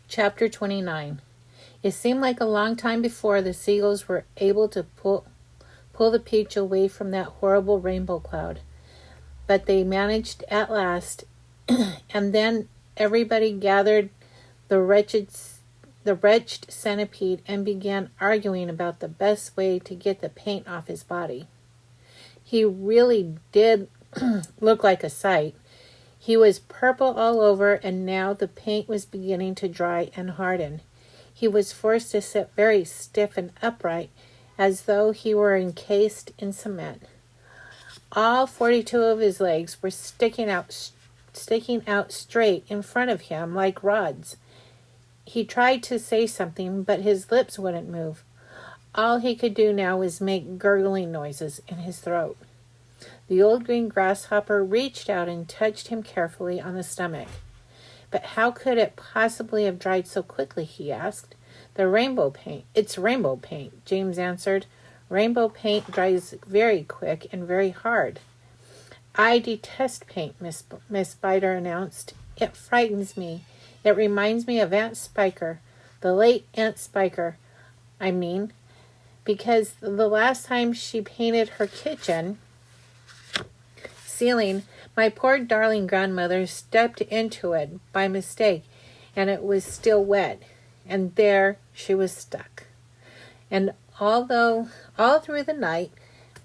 Chapter 29. It seemed like a long time before the seagulls were able to pull the peach away from that horrible rainbow cloud. But they managed at last, and then everybody gathered the wretched centipede and began arguing about the best way to get the paint off his body. He really did look like a sight. He was purple all over, and now the paint was beginning to dry and harden. He was forced to sit very stiff and upright, as though he were encased in cement. All 42 of his legs were sticking out straight in front of him like rods. He tried to say something, but his lips wouldn't move. All he could do now was make gurgling noises in his throat. The old green grasshopper reached out and touched him carefully on the stomach. "But how could it possibly have dried so quickly?" he asked. "It's rainbow paint," James answered. "Rainbow paint dries very quick and very hard." "I detest paint," Miss Spider announced. "It frightens me. It reminds me of Aunt Spiker, the late Aunt Spiker, I mean, because the last time she painted her kitchen ceiling, my poor darling grandmother stepped into it by mistake, and it was still wet, and there she was stuck. And all through the night,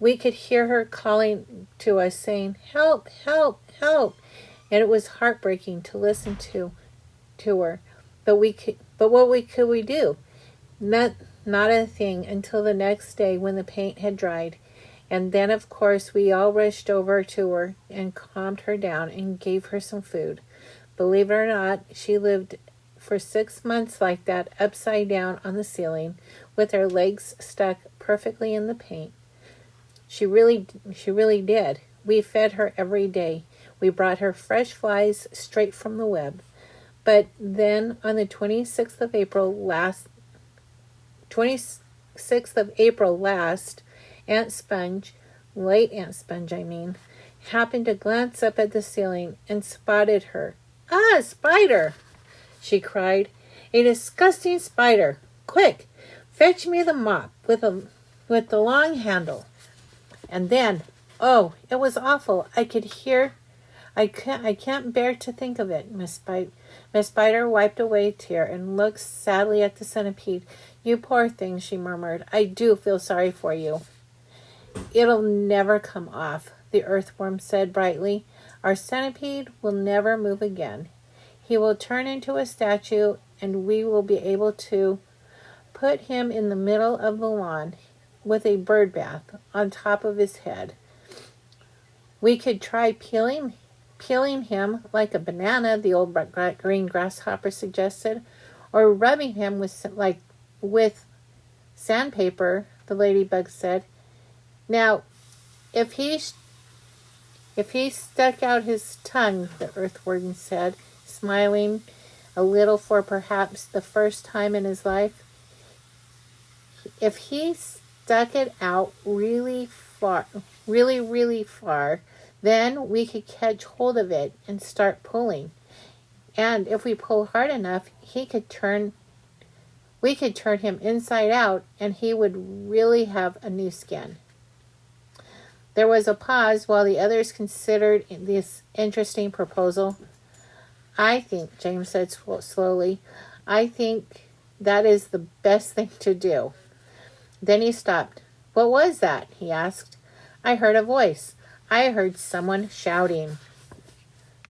we could hear her calling to us, saying, 'Help, help, help!' And it was heartbreaking to listen to her. But what could we do? Not a thing until the next day when the paint had dried. And then, of course, we all rushed over to her and calmed her down and gave her some food. Believe it or not, she lived for 6 months like that, upside down on the ceiling, with her legs stuck perfectly in the paint. She really did. We fed her every day. We brought her fresh flies straight from the web. But then on the 26th of April last, late Aunt Sponge, happened to glance up at the ceiling and spotted her. "Ah, Spider!" she cried. "A disgusting spider! Quick, fetch me the mop with the long handle." And then, oh, it was awful. I can't bear to think of it. Miss Spider wiped away a tear and looked sadly at the centipede. "You poor thing," she murmured. "I do feel sorry for you." "It'll never come off," the earthworm said brightly. "Our centipede will never move again. He will turn into a statue, and we will be able to put him in the middle of the lawn with a bird bath on top of his head. We could try peeling him like a banana," the old green grasshopper suggested, "or rubbing him with sandpaper," the ladybug said. "Now, if he stuck out his tongue," the earthworm said, smiling a little for perhaps the first time in his life, "if he stuck it out really far, then we could catch hold of it and start pulling. And if we pull hard enough, we could turn him inside out, and he would really have a new skin." There was a pause while the others considered this interesting proposal. "I think," James said slowly, "I think that is the best thing to do." Then he stopped. "What was that?" he asked. "I heard a voice. I heard someone shouting."